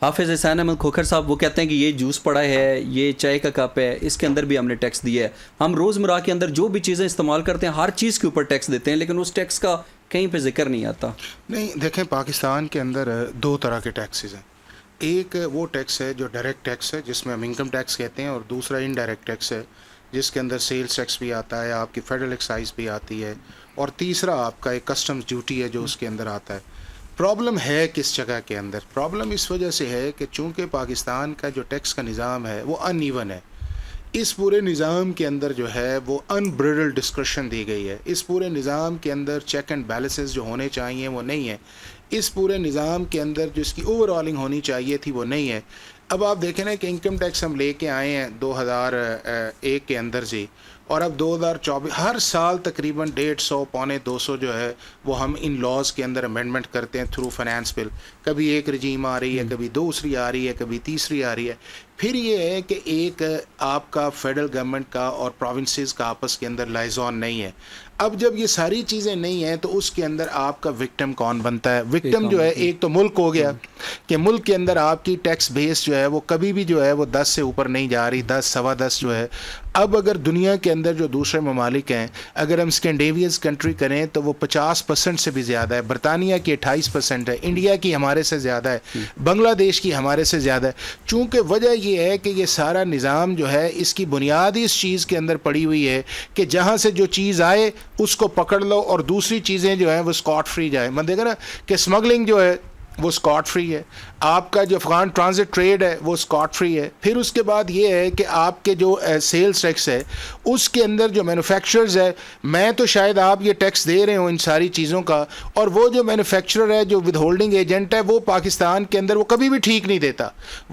حافظ احسان احمد کھوکھر صاحب وہ کہتے ہیں کہ یہ جوس پڑا ہے، یہ چائے کا کپ ہے، اس کے اندر بھی ہم نے ٹیکس دیا ہے. ہم روزمرہ کے اندر جو بھی چیزیں استعمال کرتے ہیں ہر چیز کے اوپر ٹیکس دیتے ہیں، لیکن اس ٹیکس کا کہیں پہ ذکر نہیں آتا. نہیں دیکھیں، پاکستان کے اندر دو طرح کے ٹیکسز ہیں. ایک وہ ٹیکس ہے جو ڈائریکٹ ٹیکس ہے، جس میں ہم انکم ٹیکس کہتے ہیں، اور دوسرا انڈائریکٹ ٹیکس ہے جس کے اندر سیلز ٹیکس بھی آتا ہے، آپ کی فیڈرل ایکسائز بھی آتی ہے، اور تیسرا آپ کا ایک کسٹمز ڈیوٹی ہے جو اس کے اندر آتا ہے. پرابلم ہے کس جگہ کے اندر؟ پرابلم اس وجہ سے ہے کہ چونکہ پاکستان کا جو ٹیکس کا نظام ہے وہ ان ایون ہے. اس پورے نظام کے اندر جو ہے وہ انبریڈل ڈسکرشن دی گئی ہے. اس پورے نظام کے اندر چیک اینڈ بیلنسز جو ہونے چاہیے وہ نہیں ہے. اس پورے نظام کے اندر جو اس کی اوور آلنگ ہونی چاہیے تھی وہ نہیں ہے. اب آپ دیکھیں نا کہ انکم ٹیکس ہم لے کے آئے ہیں 2001 کے اندر جی، اور اب 2024 ہر سال تقریباً 150 پونے 200 جو ہے وہ ہم ان لاز کے اندر امینڈمنٹ کرتے ہیں تھرو فائنانس بل. کبھی ایک رجیم آ رہی ہے، کبھی دوسری آ رہی ہے، کبھی تیسری آ رہی ہے. پھر یہ ہے کہ ایک آپ کا فیڈرل گورنمنٹ کا اور پروونسز کا آپس کے اندر لائزون نہیں ہے. اب جب یہ ساری چیزیں نہیں ہیں تو اس کے اندر آپ کا وکٹم کون بنتا ہے؟ وکٹم جو ہے ایک تو ملک ہو گیا کہ ملک کے اندر آپ کی ٹیکس بیس جو ہے وہ کبھی بھی جو ہے وہ 10 سے اوپر نہیں جا رہی، 10 سوا 10 جو ہے. اب اگر دنیا کے اندر جو دوسرے ممالک ہیں، اگر ہم اسکینڈیویز کنٹری کریں تو وہ 50% سے بھی زیادہ ہے. برطانیہ کی 28% ہے، انڈیا کی ہمارے سے زیادہ ہے، بنگلہ دیش کی ہمارے سے زیادہ ہے. چونکہ وجہ یہ ہے کہ یہ سارا نظام جو ہے اس کی بنیاد اس چیز کے اندر پڑی ہوئی ہے کہ جہاں سے جو چیز آئے اس کو پکڑ لو اور دوسری چیزیں جو ہیں وہ اسکاٹ فری جائے. میں دیکھا نا کہ اسمگلنگ جو ہے وہ اسکاٹ فری ہے، آپ کا جو افغان ٹرانزٹ ٹریڈ ہے وہ اسکاٹ فری ہے. پھر اس کے بعد یہ ہے کہ آپ کے جو سیلز ٹیکس ہے اس کے اندر جو مینوفیکچررز ہے، میں تو شاید آپ یہ ٹیکس دے رہے ہوں ان ساری چیزوں کا، اور وہ جو مینوفیکچرر ہے جو ود ہولڈنگ ایجنٹ ہے وہ پاکستان کے اندر وہ کبھی بھی ٹھیک نہیں دیتا.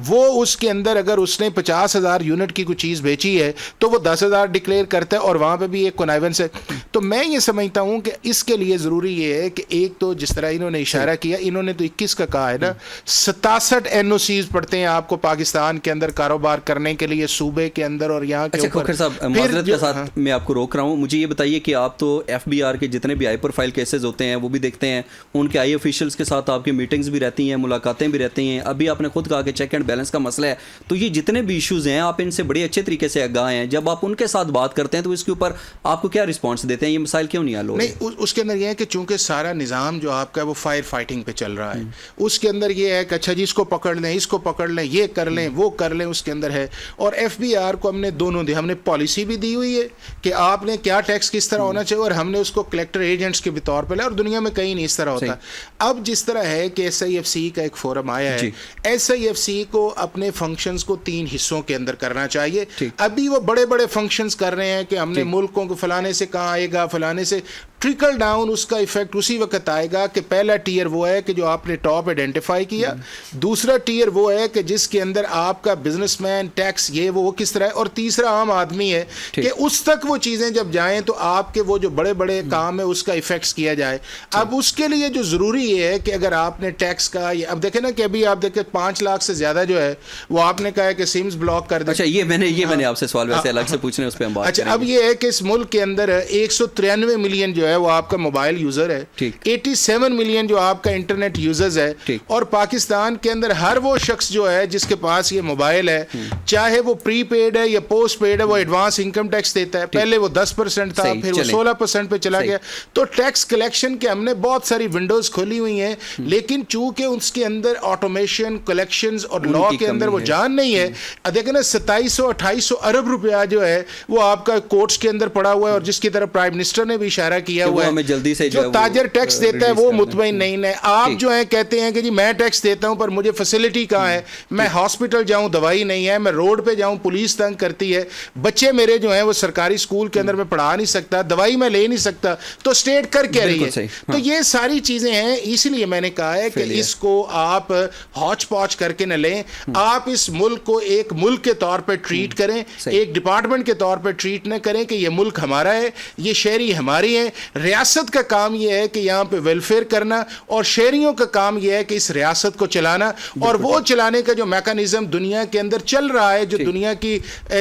وہ اس کے اندر اگر اس نے 50,000 یونٹ کی کوئی چیز بیچی ہے تو وہ 10,000 ڈکلیئر کرتا ہے، اور وہاں پہ بھی ایک کنائونس ہے. تو میں یہ سمجھتا ہوں کہ اس کے لیے ضروری یہ ہے کہ ایک تو جس طرح انہوں نے اشارہ کیا، انہوں نے تو 21 کا کہا ہے نا، 67 NOCs پڑتے ہیں آپ کو پاکستان کے اندر کاروبار کرنے کے لیے صوبے کے اندر اور یہاں کے اوپر. کھوکھر صاحب معذرت کے ساتھ میں آپ کو روک رہا ہوں، مجھے یہ بتائیے کہ آپ تو FBR کے جتنے بھی ہائی پروفائل کیسز ہوتے ہیں وہ بھی دیکھتے ہیں، ان کے آفیشلس کے ساتھ آپ کی میٹنگز بھی رہتی ہیں، ملاقاتیں بھی رہتی ہیں. ابھی آپ نے خود کہا کہ چیک اینڈ بیلنس کا مسئلہ ہے، تو یہ جتنے بھی ایشوز ہیں آپ ان سے بڑے اچھے طریقے سے آگاہ ہیں. جب آپ ان کے ساتھ بات کرتے ہیں تو اس کے اوپر آپ کو کیا رسپانس دیتے ہیں؟ یہ مسائل کیوں نہیں حل ہو رہے؟ نہیں، اس کے اندر یہ ہے کہ چونکہ سارا نظام جو آپ کا ہے وہ فائر فائٹنگ پہ چل رہا ہے. اس کے اندر یہ ہے کہ اچھا جی اس کو پکڑ لیں، اس کو پکڑ لیں، یہ کر لیں، وہ کر لیں، اس کے اندر ہے. اور FBR کو ہم نے دونوں دی، ہم نے پالیسی بھی دی ہوئی ہے کہ آپ نے کیا ٹیکس کس طرح ہونا چاہیے، اور ہم نے اس کو کلیکٹر ایجنٹس کے طور پہ لیا، اور دنیا میں کہیں نہیں اس طرح ہوتا. اب جس طرح ہے کہ SIFC کا ایک فورم آیا ہے، SIFC کو اپنے فنکشنز کو 3 حصوں کے اندر کرنا چاہیے. ابھی وہ بڑے بڑے فنکشنز کر رہے ہیں کہ ہم نے ملکوں کو فلانے سے کہاں آئے گا، فلانے سے ٹرکل ڈاؤن. اس کا ایفیکٹ اسی وقت آئے گا کہ پہلا ٹیئر وہ ہے کہ جو آپ نے ٹاپ آئیڈینٹیفائی کیا، دوسرا ٹیئر وہ ہے کہ جس کے اندر آپ کا بزنس مین ٹیکس یہ وہ کس طرح ہے، اور تیسرا عام آدمی ہے کہ اس تک وہ چیزیں جب جائیں تو آپ کے وہ جو بڑے بڑے کام ہے اس کا ایفیکٹس کیا جائے. اب اس کے لیے جو ضروری یہ ہے کہ اگر آپ نے ٹیکس کا، اب دیکھیں نا کہ ابھی آپ دیکھیں 5 لاکھ سے زیادہ جو ہے وہ آپ نے کہا ہے کہ سمز بلاک کر دیں. اچھا یہ میں نے آپ سے سوال ویسے الگ سے پوچھنے، اس پہ ہم بات اچھا اب یہ ہے کہ اس ملک کے اندر 193 ملین جو ہے وہ آپ کا موبائل یوزر ہے، 87 ملین جو آپ کا انٹرنیٹ یوزرز ہے، اور پاکستان کے اندر ہر وہ شخص جو ہے جس کے پاس یہ موبائل ہے، چاہے وہ پری پیڈ ہے یا پوسٹ پیڈ ہے، وہ ایڈوانس انکم ٹیکس دیتا ہے. پہلے وہ 10% تھا، پھر وہ 16% پہ چلا گیا. تو ٹیکس کلیکشن کے ہم نے بہت ساری ونڈوز کھولی ہوئی ہیں، لیکن چونکہ اس کے اندر آٹومیشن، کلیکشنز اور لا کے اندر وہ جان نہیں ہے. دیکھیں نا 2700-2800 ارب روپیہ جو ہے وہ آپ کا کورٹس کے اندر پڑا ہوا ہے، اور جس کی طرف پرائم منسٹر نے بھی اشارہ کیا ہوا ہے، جلدی سے جو تاجر ٹیکس دیتا ہے وہ مطمئن نہیں ہے. آپ جو ہیں کہتے ہیں کہ جی میں ٹیکس دیتا ہوں پر مجھے فیسلٹی کہاں ہے، میں ہاسپٹل جاؤں دوائی نہیں ہے، میں روڈ پہ جاؤں پولیس تنگ کرتی ہے، بچے میرے جو ہیں وہ سرکاری سکول کے اندر میں پڑھا نہیں سکتا، دوائی میں لے نہیں سکتا، تو اسٹیٹ کر کیا رہی ہے. تو یہ ساری چیزیں ہیں، اس لیے میں نے کہا ہے کہ اس کو آپ ہاچ پاچ کر کے نہ لیں. آپ اس ملک کو ایک ملک کے طور پہ ٹریٹ کریں، ایک ڈپارٹمنٹ کے طور پہ ٹریٹ نہ کریں کہ یہ ملک ہمارا ہے، یہ شہری ہماری ہیں. ریاست کا کام یہ ہے کہ یہاں پہ ویلفیئر کرنا اور شہریوں کا کام یہ ہے کہ اس ریاست کو چلانا, اور وہ چلانے کا جو میکانزم دنیا کے اندر چل رہا ہے, جو دنیا کی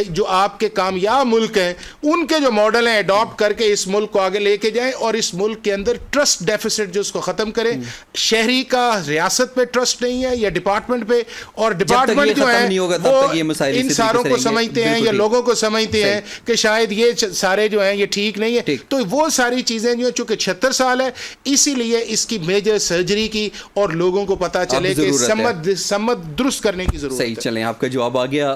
جو آپ کے کامیاب ملک ہیں ان کے جو ماڈل ہیں اڈاپٹ کر کے اس ملک کو آگے لے کے جائیں, اور اس ملک کے اندر ٹرسٹ ڈیفیسٹ جو اس کو ختم کریں. شہری کا ریاست پہ ٹرسٹ نہیں ہے یا ڈپارٹمنٹ پہ, اور ڈپارٹمنٹ جو ہے وہ ان ساروں کو سمجھتے ہیں یا لوگوں کو سمجھتے ہیں کہ شاید یہ سارے جو ہیں یہ ٹھیک نہیں ہے. تو وہ ساری چیزیں جو چونکہ 76 سال ہے اسی لیے اس کی میجر سرجری کی اور لوگوں کو پتا چلے کہ سمت درست کرنے کی ضرورت ہے. صحیح, چلیں آپ کا جواب آ گیا.